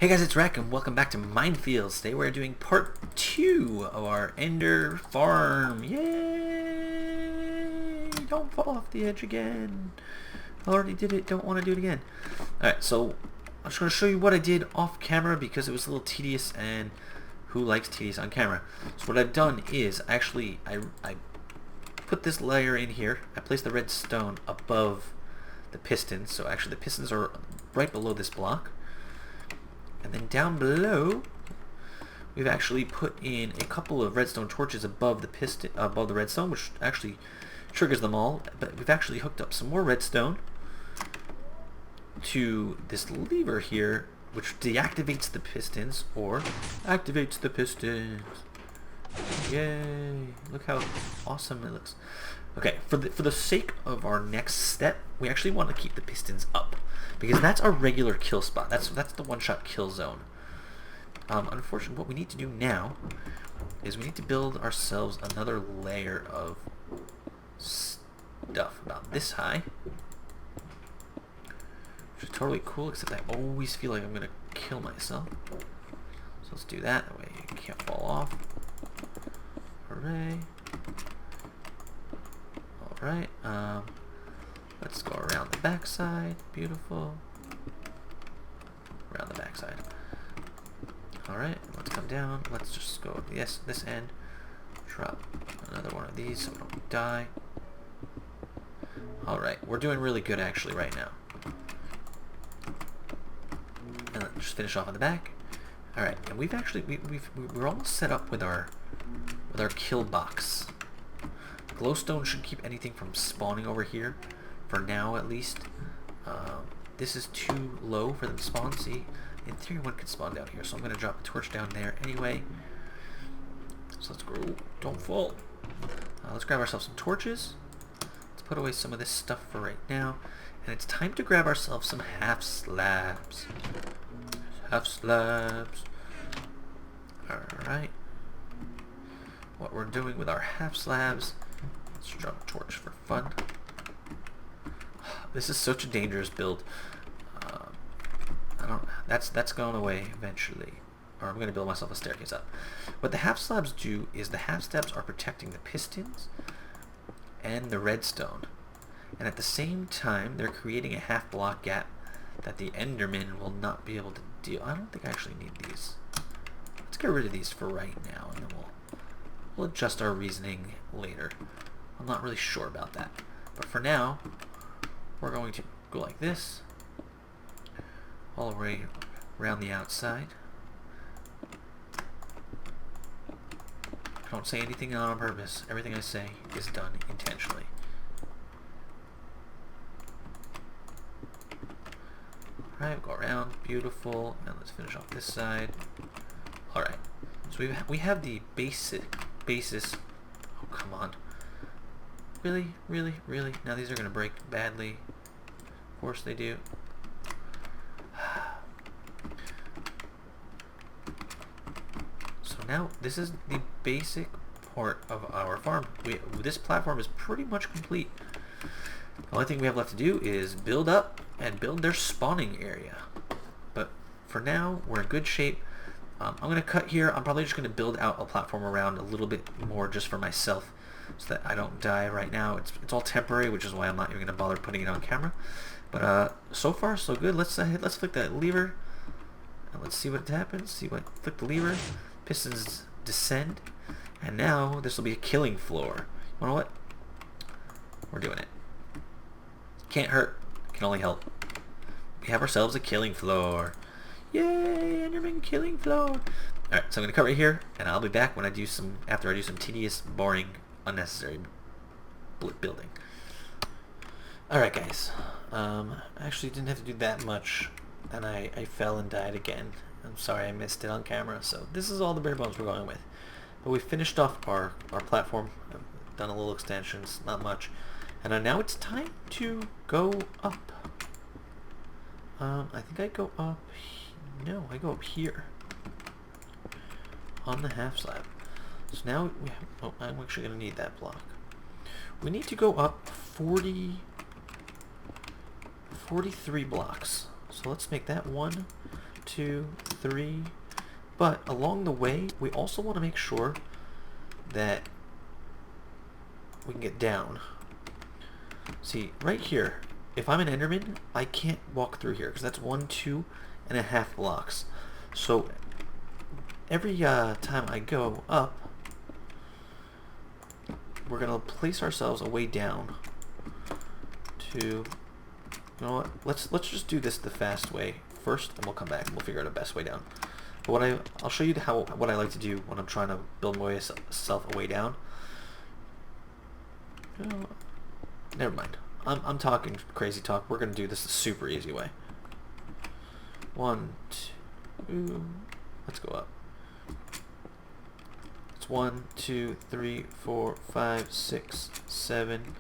Hey guys, it's Rack and welcome back to Minefields. Today we're doing part 2 of our Ender farm. Yay! Don't fall off the edge again. I already did it, don't want to do it again. Alright, so I'm just going to show you what I did off camera because it was a little tedious, and who likes tedious on camera? So what I've done is actually I put this layer in here. I placed the redstone above the pistons, so actually the pistons are right below this block. And then down below, we've actually put in a couple of redstone torches above the piston, above the redstone, which actually triggers them all. But we've actually hooked up some more redstone to this lever here, which deactivates the pistons or activates the pistons. Yay! Look how awesome it looks. Okay, for the sake of our next step, we actually want to keep the pistons up, because that's our regular kill spot. That's the one-shot kill zone. Unfortunately, what we need to do now is we need to build ourselves another layer of stuff about this high, which is totally cool, except I always feel like I'm going to kill myself. So let's do that. That way you can't fall off. Hooray. Alright, let's go around the backside. Beautiful. Around the backside. Alright, let's come down. Let's just go to this end. Drop another one of these so we don't die. Alright, we're doing really good actually right now. And let's just finish off on the back. Alright, and we've actually we're almost set up with our kill box. Glowstone should keep anything from spawning over here, for now at least. This is too low for them to spawn. See, in theory one could spawn down here, so I'm going to drop a torch down there anyway. So let's go. Don't fall. Let's grab ourselves some torches. Let's put away some of this stuff for right now. And it's time to grab ourselves some half slabs. Half slabs. Alright. What we're doing with our half slabs, let's drop a torch for fun. This is such a dangerous build. That's going away eventually, or I'm going to build myself a staircase up. What the half slabs do is the half slabs are protecting the pistons and the redstone, and at the same time they're creating a half block gap that the Enderman will not be able to deal. I don't think I actually need these. Let's get rid of these for right now, and then we'll adjust our reasoning later. I'm not really sure about that. But for now, we're going to go like this, all the way around the outside. I don't say anything on purpose. Everything I say is done intentionally. Alright, go around. Beautiful. And let's finish off this side. Alright. So we have the basis. Oh, come on. Really? Really? Really? Now these are going to break badly. Of course they do. So now this is the basic part of our farm. This platform is pretty much complete. The only thing we have left to do is build up and build their spawning area. But for now, we're in good shape. I'm going to cut here. I'm probably just going to build out a platform around a little bit more just for myself so that I don't die right now. It's all temporary, which is why I'm not even going to bother putting it on camera. But so far, so good. Let's flick that lever and let's see what happens. Flick the lever. Pistons descend. And now this will be a killing floor. You know what? We're doing it. Can't hurt. Can only help. We have ourselves a killing floor. Yay, Enderman killing floor. Alright, so I'm gonna cut right here, and I'll be back when after I do some tedious, boring, unnecessary building. Alright guys. I actually didn't have to do that much, and I fell and died again. I'm sorry I missed it on camera, so this is all the bare bones we're going with. But we finished off our platform. I've done a little extensions, not much. And now it's time to go up. I think I go up. No, I go up here on the half slab. So now we have, oh, I'm actually going to need that block. We need to go up 43 blocks. So let's make that 1, 2, 3. But along the way, we also want to make sure that we can get down. See, right here, if I'm an Enderman, I can't walk through here because that's 1, 2.5 blocks. So every time I go up, we're gonna place ourselves a way down to, you know what, let's just do this the fast way first, and we'll come back and we'll figure out the best way down. But I'll show you what I like to do when I'm trying to build myself a way down. Never mind. I'm talking crazy talk. We're gonna do this the super easy way. 1, 2. Let's go up. It's 1, 2, 3, 4, 5, 6, 7,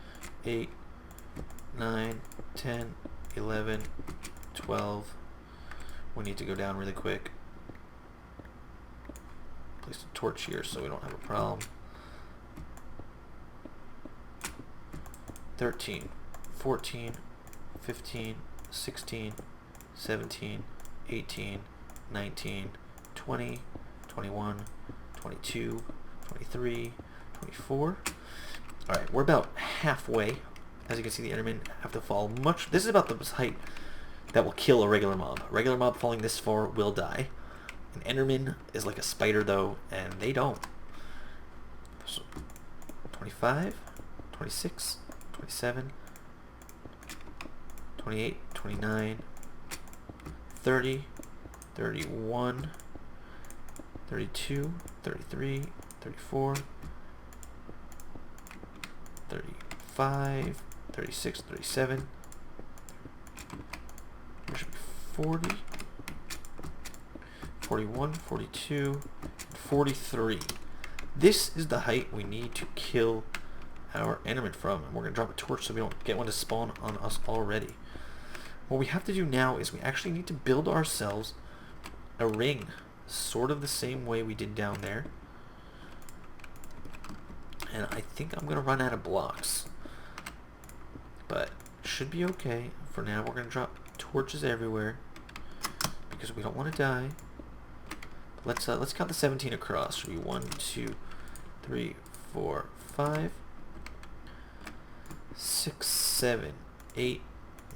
8, 9, 10, 11, 12. We need to go down really quick. Place a torch here so we don't have a problem. 13, 14, 15, 16, 17, 18, 19, 20, 21, 22, 23, 24. Alright, we're about halfway. As you can see, the Endermen have to fall much. This is about the height that will kill a regular mob. A regular mob falling this far will die. An Enderman is like a spider, though, and they don't. So, 25, 26, 27, 28, 29, 30, 31, 32, 33, 34, 35, 36, 37. There should be 40, 41, 42, 43. This is the height we need to kill our Enderman from, and we're going to drop a torch so we don't get one to spawn on us already. What we have to do now is we actually need to build ourselves a ring, sort of the same way we did down there. And I think I'm going to run out of blocks, but should be okay. For now, we're going to drop torches everywhere because we don't want to die. Let's count the 17 across. Should be 1, 2, 3, 4, 5, 6, 7, 8,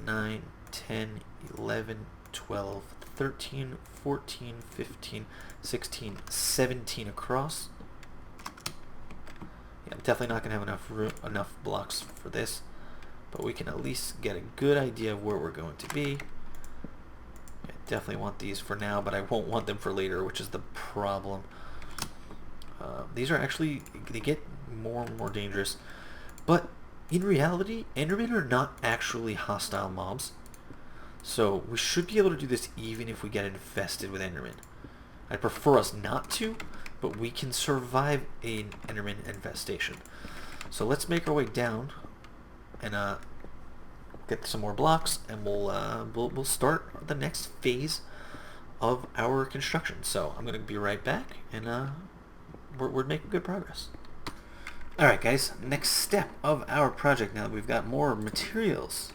9, 10, 11, 12, 13, 14, 15, 16, 17 across. Yeah, I'm definitely not going to have enough blocks for this, but we can at least get a good idea of where we're going to be. I definitely want these for now, but I won't want them for later, which is the problem. These are actually, they get more and more dangerous, but in reality, Endermen are not actually hostile mobs, so we should be able to do this even if we get infested with Endermen. I'd prefer us not to, but we can survive an Enderman infestation. So let's make our way down and get some more blocks, and we'll start the next phase of our construction. So I'm gonna be right back, and we're making good progress. Alright guys, next step of our project, now that we've got more materials,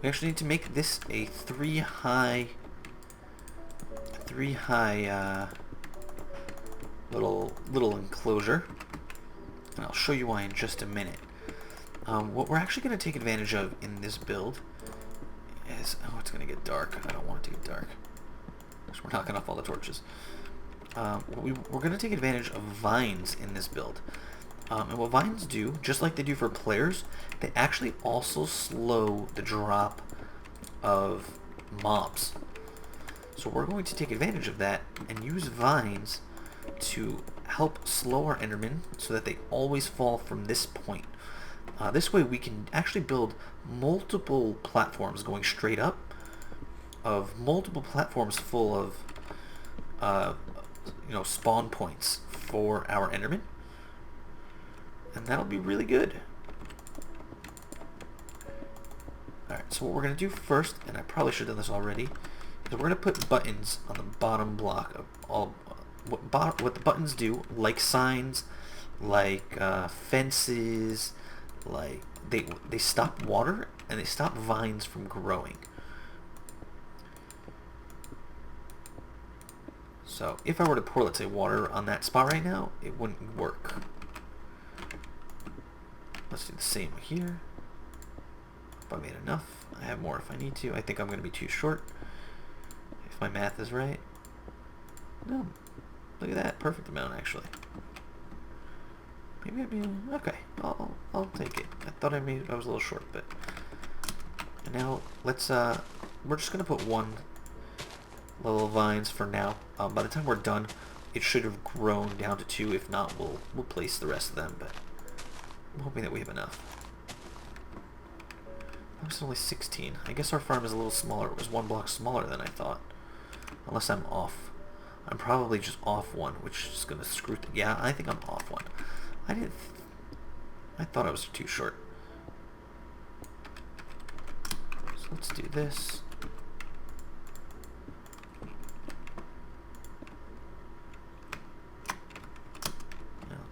we actually need to make this a three high little enclosure, and I'll show you why in just a minute. What we're actually going to take advantage of in this build is, oh, it's going to get dark. I don't want it to get dark because we're knocking off all the torches. We're going to take advantage of vines in this build. And what vines do, just like they do for players, they actually also slow the drop of mobs. So we're going to take advantage of that and use vines to help slow our Endermen so that they always fall from this point. This way we can actually build multiple platforms going straight up, of multiple platforms full of spawn points for our Endermen. And that'll be really good. Alright, so what we're going to do first, and I probably should have done this already, is we're going to put buttons on the bottom block of all. What the buttons do, like signs, like fences, like they stop water and they stop vines from growing. So if I were to pour, let's say, water on that spot right now, it wouldn't work. Let's do the same here. If I made enough, I have more if I need to. I think I'm going to be too short, if my math is right. No, look at that, perfect amount actually. Maybe I'd be okay. I'll take it. I thought I was a little short, but and now let's we're just going to put one little vines for now. By the time we're done, it should have grown down to 2. If not, we'll place the rest of them. But I'm hoping that we have enough. That was only 16. I guess our farm is a little smaller. It was 1 block smaller than I thought. Unless I'm off. I'm probably just off 1, which is gonna screw. Yeah, I think I'm off 1. I thought I was too short. So let's do this.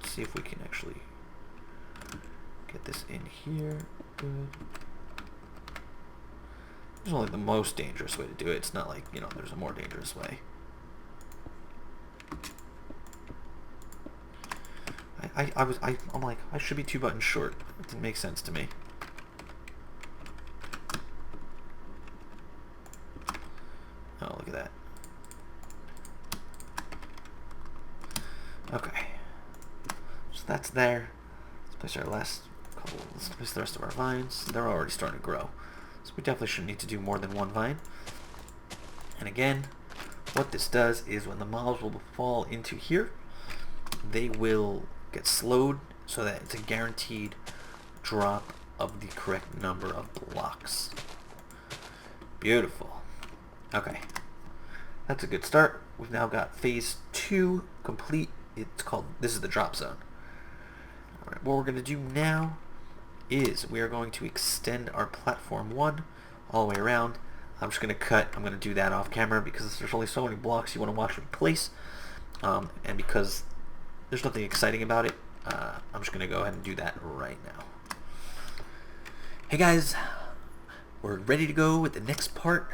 See if we can actually get this in here. Good. There's only the most dangerous way to do it. It's not like, you know, there's a more dangerous way. I'm like, I should be 2 buttons short. It didn't make sense to me. Oh, look at that. Okay. That's there. Let's place our last couple. Let's place the rest of our vines. They're already starting to grow, so we definitely shouldn't need to do more than 1 vine. And again, what this does is when the mobs will fall into here, they will get slowed so that it's a guaranteed drop of the correct number of blocks. Beautiful. Okay, that's a good start. We've now got phase 2 complete. It's called, this is the drop zone. Alright, what we're going to do now is we are going to extend our platform 1 all the way around. I'm just going to cut, I'm going to do that off camera because there's only so many blocks you want to watch them place. And because there's nothing exciting about it, I'm just going to go ahead and do that right now. Hey guys, we're ready to go with the next part,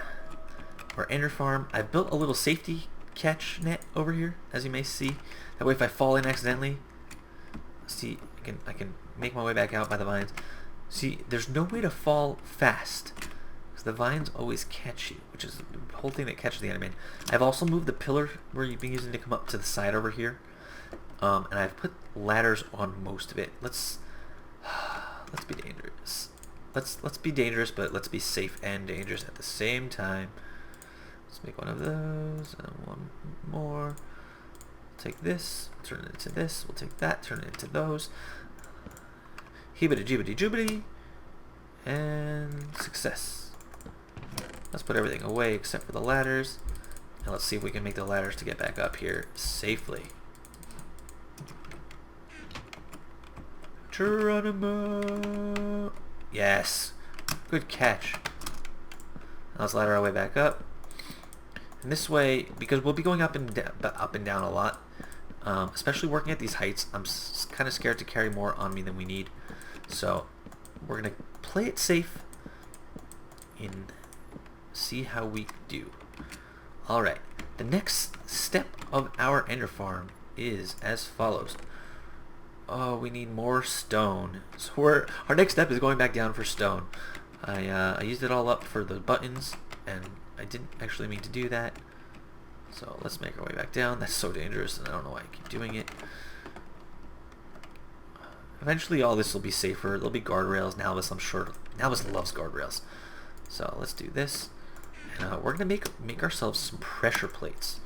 our ender farm. I've built a little safety catch net over here, as you may see. That way if I fall in accidentally, see, I can make my way back out by the vines. See, there's no way to fall fast because the vines always catch you, which is the whole thing that catches the Enderman. I've also moved the pillar where you've been using to come up to the side over here, and I've put ladders on most of it. Let's be dangerous. Let's be dangerous, but let's be safe and dangerous at the same time. Let's make one of those and 1 more. Take this, turn it into this. We'll take that, turn it into those. Heebity jeebity joobity. And success. Let's put everything away except for the ladders. And let's see if we can make the ladders to get back up here safely. Geronimo! Yes! Good catch. Now let's ladder our way back up. And this way, because we'll be going up and down a lot, especially working at these heights, I'm kind of scared to carry more on me than we need. So we're going to play it safe and see how we do. Alright, the next step of our ender farm is as follows. Oh, we need more stone. So our next step is going back down for stone. I used it all up for the buttons, and I didn't actually mean to do that. So let's make our way back down. That's so dangerous, and I don't know why I keep doing it. Eventually all this will be safer. There'll be guardrails. Nalvis, I'm sure. Nalvis loves guardrails. So let's do this. And we're going to make ourselves some pressure plates.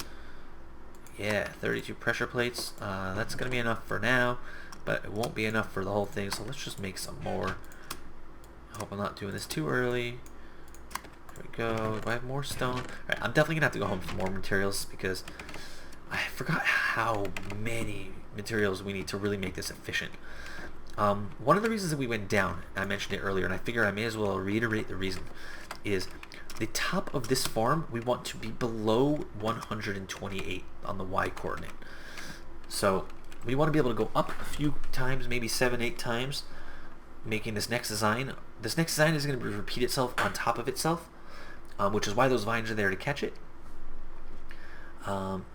Yeah, 32 pressure plates. That's going to be enough for now, but it won't be enough for the whole thing. So let's just make some more. I hope I'm not doing this too early. There we go. Do I have more stone? Alright, I'm definitely going to have to go home for more materials because I forgot how many materials we need to really make this efficient. One of the reasons that we went down, I mentioned it earlier, and I figure I may as well reiterate the reason, is the top of this farm, we want to be below 128 on the Y coordinate. So we want to be able to go up a few times, maybe 7, 8 times, making this next design. This next design is going to repeat itself on top of itself, which is why those vines are there to catch it.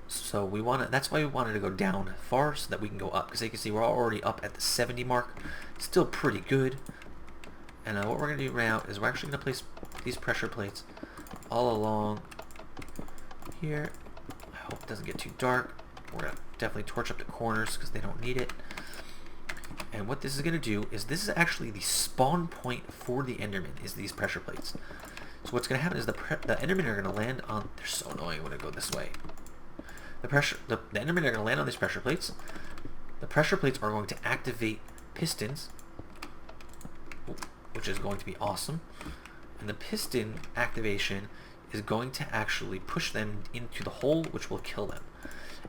So we want to. That's why we wanted to go down far so that we can go up. Because you can see we're already up at the 70 mark. Still pretty good. And what we're going to do now is we're actually going to place these pressure plates all along here. I hope it doesn't get too dark. We're going to definitely torch up the corners because they don't need it. And what this is going to do is this is actually the spawn point for the Enderman, is these pressure plates. So what's going to happen is the Endermen are going to land on... They're so annoying when I go this way. The Endermen are going to land on these pressure plates. The pressure plates are going to activate pistons, which is going to be awesome. And the piston activation is going to actually push them into the hole, which will kill them.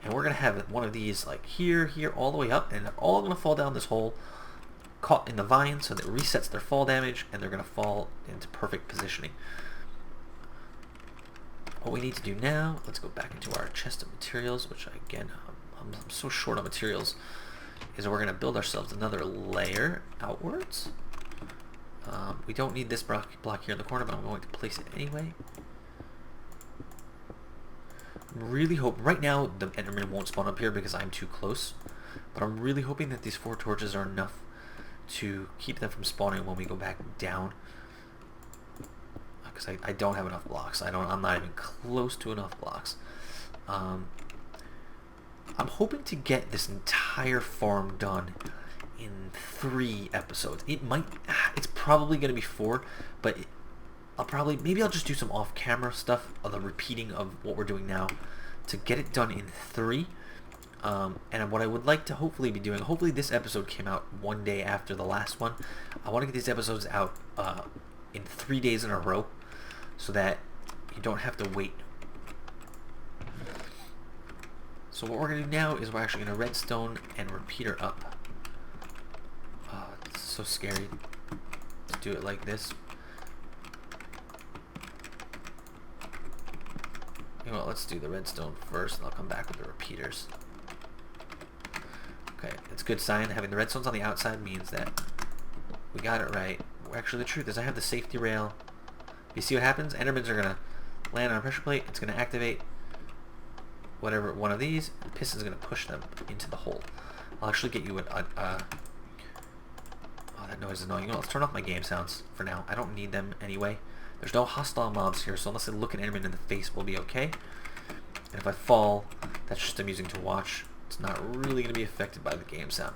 And we're going to have one of these like here, all the way up, and they're all going to fall down this hole, caught in the vine, so that it resets their fall damage, and they're going to fall into perfect positioning. What we need to do now, let's go back into our chest of materials, which again, I'm so short on materials, is we're going to build ourselves another layer outwards. We don't need this block here in the corner, but I'm going to place it anyway. Really hope, right now the Enderman won't spawn up here because I'm too close, but I'm really hoping that these 4 torches are enough to keep them from spawning when we go back down. Because I don't have enough blocks. I'm not even close to enough blocks. I'm hoping to get this entire farm done in 3 episodes. It's probably going to be 4, but maybe I'll just do some off-camera stuff of the repeating of what we're doing now to get it done in 3. And what I would like to hopefully be doing, hopefully this episode came out one day after the last one. I want to get these episodes out in 3 days in a row so that you don't have to wait. So what we're going to do now is we're actually going to redstone and repeater up. It's so scary to do it like this. You know what, let's do the redstone first, and I'll come back with the repeaters. Okay, it's a good sign. Having the redstones on the outside means that we got it right. Actually, the truth is I have the safety rail. You see what happens? Endermans are going to land on a pressure plate. It's going to activate whatever one of these. The piston's going to push them into the hole. I'll actually get you oh, that noise is annoying. You know, let's turn off my game sounds for now. I don't need them anyway. There's no hostile mobs here, so unless I look an Enderman in the face, we'll be okay. And if I fall, that's just amusing to watch. It's not really going to be affected by the game sound.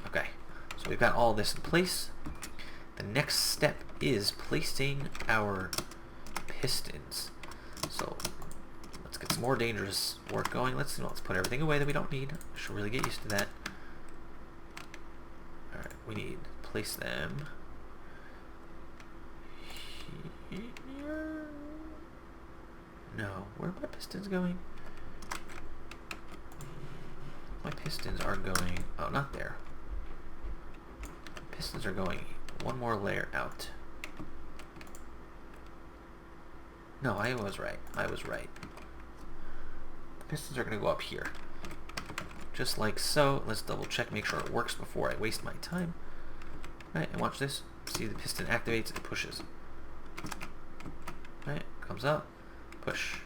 Okay, so we've got all this in place. The next step is placing our pistons. So let's get some more dangerous work going. Let's put everything away that we don't need. Should really get used to that. All right, we need to place them here. No, where are my pistons going? My pistons are going, oh, not there. Pistons are going one more layer out. No, I was right. The pistons are going to go up here. Just like so. Let's double check, make sure it works before I waste my time. Right, and watch this. See, the piston activates, it pushes. Right, comes up, push,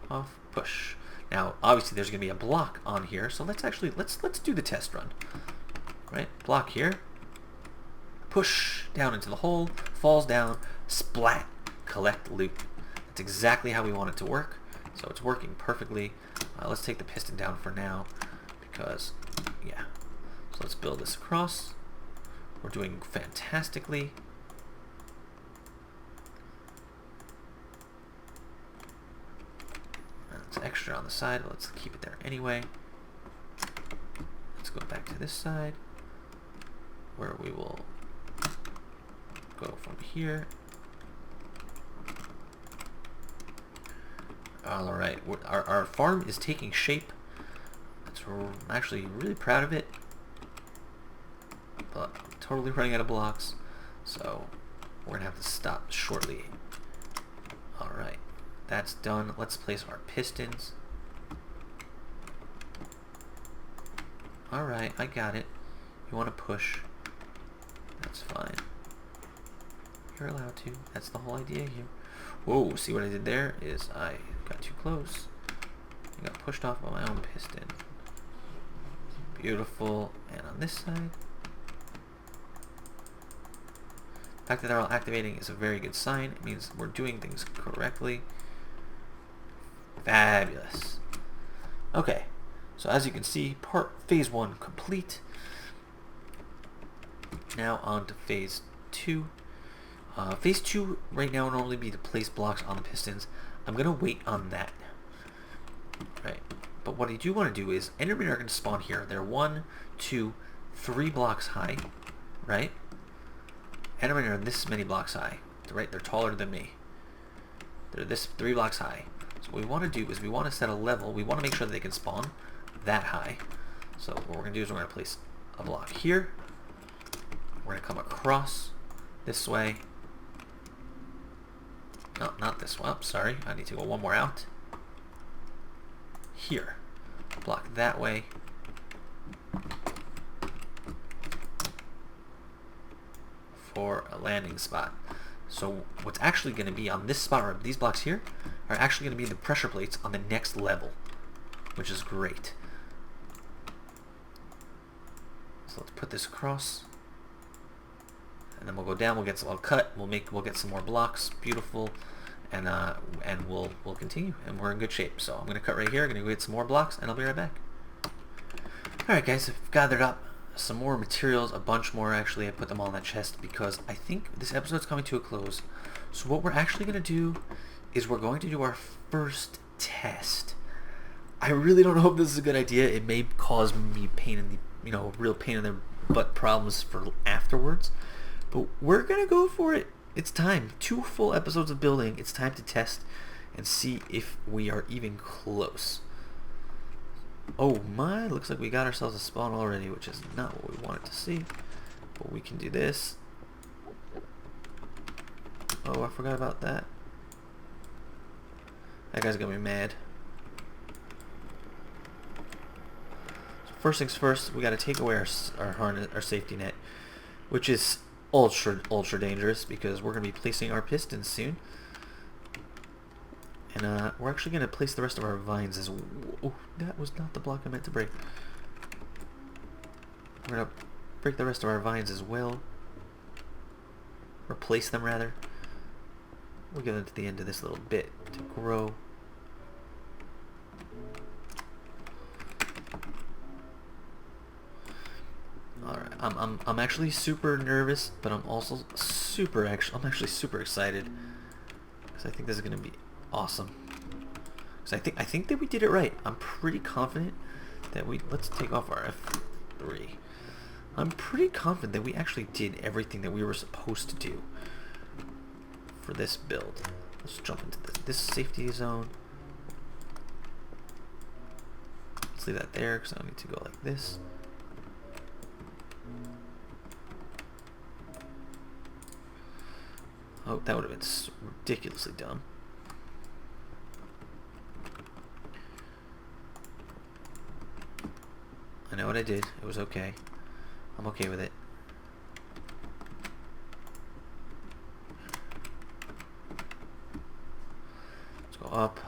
off, push. Now, obviously, there's going to be a block on here, so let's do the test run. Right, block here, push down into the hole, falls down, splat, collect loot. That's exactly how we want it to work. So it's working perfectly. Let's take the piston down for now, because yeah. So let's build this across. We're doing fantastically. It's extra on the side, but let's keep it there anyway. Let's go back to this side, where we will go from here. Alright, our farm is taking shape. I'm actually really proud of it. But I'm totally running out of blocks, so we're going to have to stop shortly. Alright, that's done. Let's place our pistons. Alright, I got it. You want to push. That's fine. You're allowed to. That's the whole idea here. Whoa, see what I did there is I got too close. I got pushed off by my own piston. Beautiful. And on this side, the fact that they're all activating is a very good sign. It means we're doing things correctly. Fabulous. Okay, so as you can see, phase 1 complete. Now on to phase 2. Phase 2 right now would normally be to place blocks on the pistons. I'm going to wait on that. Right. But what I do want to do is, Endermen are going to spawn here. They're 1, 2, 3 blocks high. Right? Endermen are this many blocks high. Right? They're taller than me. They're this 3 blocks high. So what we want to do is we want to set a level. We want to make sure that they can spawn that high. So what we're going to do is we're going to place a block here. We're going to come across this way. No, not this one. Oh, sorry. I need to go one more out. Here. Block that way. For a landing spot. So what's actually going to be on this spot, or these blocks here, are actually going to be the pressure plates on the next level, which is great. So let's put this across, and then we'll go down. We'll get some. I'll cut. We'll get some more blocks. Beautiful, and we'll continue, and we're in good shape. So I'm going to cut right here. I'm going to go get some more blocks, and I'll be right back. All right, guys, I've gathered up some more materials, a bunch more actually. I put them all in that chest because I think this episode's coming to a close. So what we're actually going to do is we're going to do our first test. I really don't know if this is a good idea. It may cause me pain in the, real pain in the butt problems for afterwards. But we're going to go for it. It's time. 2 full episodes of building. It's time to test and see if we are even close. Oh my, looks like we got ourselves a spawn already, which is not what we wanted to see. But we can do this. Oh, I forgot about that. That guy's gonna be mad. So first things first, we gotta take away our harness, our safety net, which is ultra dangerous because we're gonna be placing our pistons soon. And we're actually going to place the rest of our vines as... Oh, that was not the block I meant to break. We're going to break the rest of our vines as well. Replace them, rather. We'll give them to the end of this little bit to grow. Alright, I'm actually super nervous, but I'm also I'm actually super excited. Because I think this is going to be awesome. Because I think that we did it right. I'm pretty confident that let's take off our F3. I'm pretty confident that we actually did everything that we were supposed to do for this build. Let's jump into this safety zone. Let's leave that there because I need to go like this. Oh, that would have been ridiculously dumb. I know what I did. It was okay. I'm okay with it. Let's go up.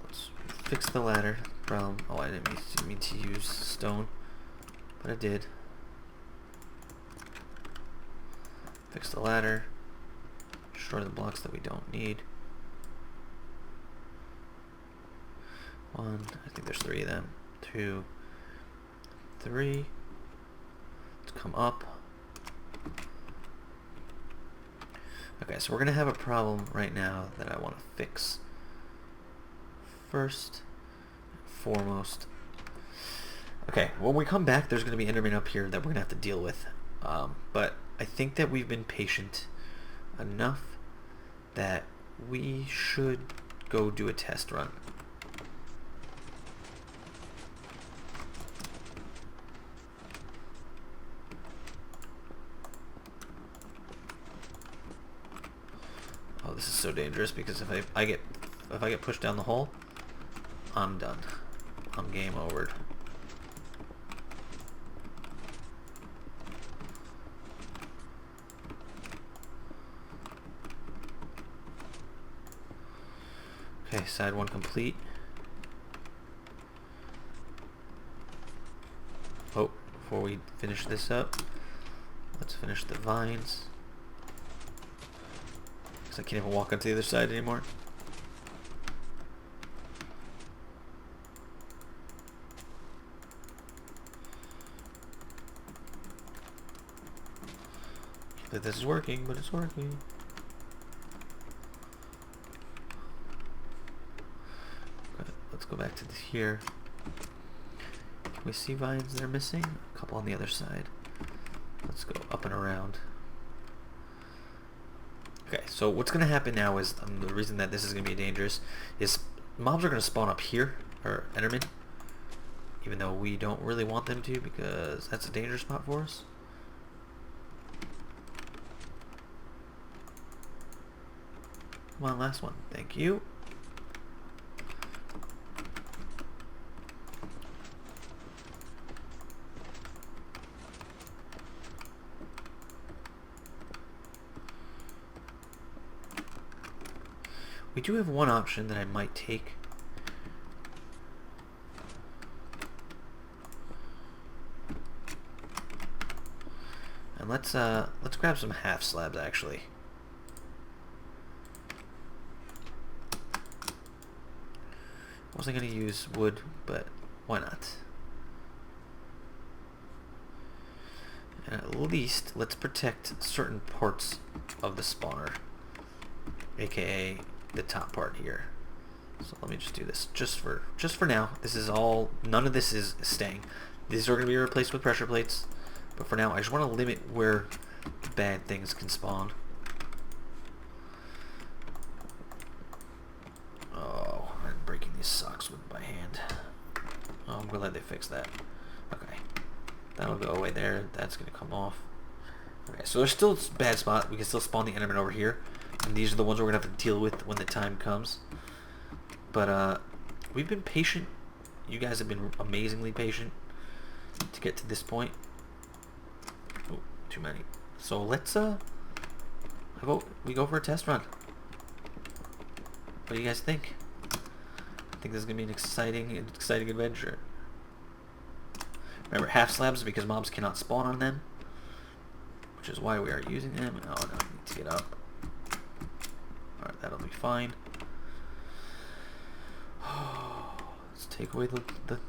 Let's fix the ladder. Problem. Oh, I didn't mean to use stone, but I did. Fix the ladder. Destroy the blocks that we don't need. 1. I think there's 3 of them. 2, 3. Let's come up. Okay, so we're gonna have a problem right now that I want to fix. First and foremost. Okay, when we come back, there's gonna be Enderman up here that we're gonna have to deal with. But I think that we've been patient enough that we should go do a test run. Oh, this is so dangerous because if I get pushed down the hole, I'm done. I'm game over. Okay, side one complete. Oh, before we finish this up, let's finish the vines. Because I can't even walk onto the other side anymore. That this is working, but it's working. Okay, let's go back to here. Can we see vines that are missing? A couple on the other side. Let's go up and around. Okay, so what's going to happen now is, the reason that this is going to be dangerous is mobs are going to spawn up here, or Enderman, even though we don't really want them to because that's a dangerous spot for us. Come on, last one. Thank you. We do have one option that I might take. And let's grab some half slabs actually. Wasn't gonna use wood, but why not? And at least let's protect certain parts of the spawner, aka the top part here. So let me just do this just for now. This is all, none of this is staying. These are going to be replaced with pressure plates, but for now I just want to limit where the bad things can spawn. Oh, I'm breaking these socks with my hand. Oh, I'm glad they fixed that. Okay, that'll go away there. That's going to come off. Okay, so there's still a bad spot. We can still spawn the Enderman over here. And these are the ones we're going to have to deal with when the time comes. But we've been patient. You guys have been amazingly patient to get to this point. Oh, too many. So let's how about we go for a test run? What do you guys think? I think this is going to be an exciting adventure. Remember, half slabs because mobs cannot spawn on them, which is why we are using them. Oh no, I need to get up. Alright, that'll be fine. Let's take away the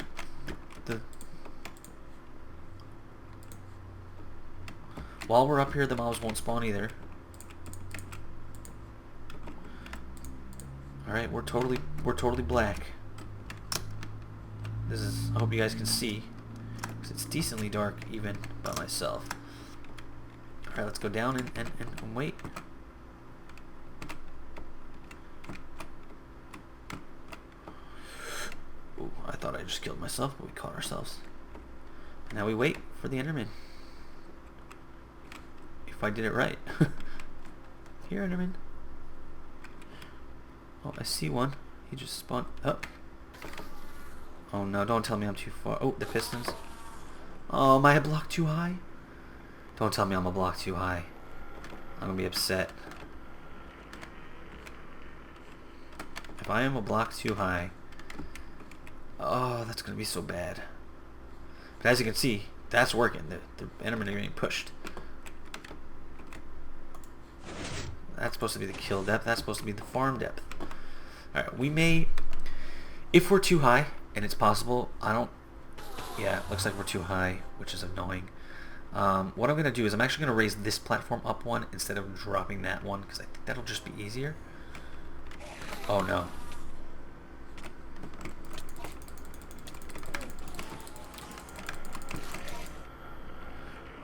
while we're up here, the mobs won't spawn either. Alright, we're totally black. This is, I hope you guys can see, because it's decently dark even by myself. Alright, let's go down and wait. Ooh, I thought I just killed myself, but we caught ourselves. Now we wait for the Enderman. If I did it right. Here, Enderman. Oh, I see one. He just spawned up. Oh no, don't tell me I'm too far. Oh, the pistons. Oh, am I a block too high? Don't tell me I'm a block too high. I'm gonna be upset. If I am a block too high, oh, that's gonna be so bad. But as you can see, that's working. The Endermen are getting pushed. That's supposed to be the kill depth. That's supposed to be the farm depth. Alright, we may, if we're too high, and it's possible, yeah, it looks like we're too high, which is annoying. What I'm going to do is I'm actually going to raise this platform up one instead of dropping that one, because I think that'll just be easier. Oh no.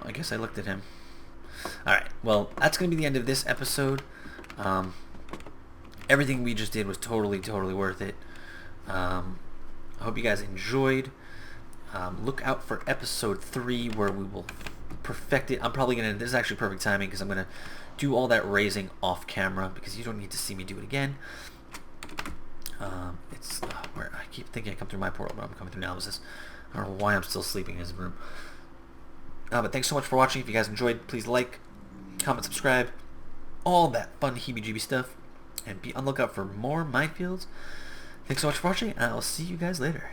I guess I looked at him. Alright, well, that's going to be the end of this episode. Everything we just did was totally worth it. I hope you guys enjoyed. Look out for episode 3 where we will perfect it. I'm probably going to, this is actually perfect timing because I'm going to do all that raising off camera because you don't need to see me do it again. It's where I keep thinking I come through my portal, but I'm coming through now. I don't know why I'm still sleeping in his room. But thanks so much for watching. If you guys enjoyed, please like, comment, subscribe, all that fun heebie-jeebie stuff. and be on the lookout for more Minefields. Thanks so much for watching, and I'll see you guys later.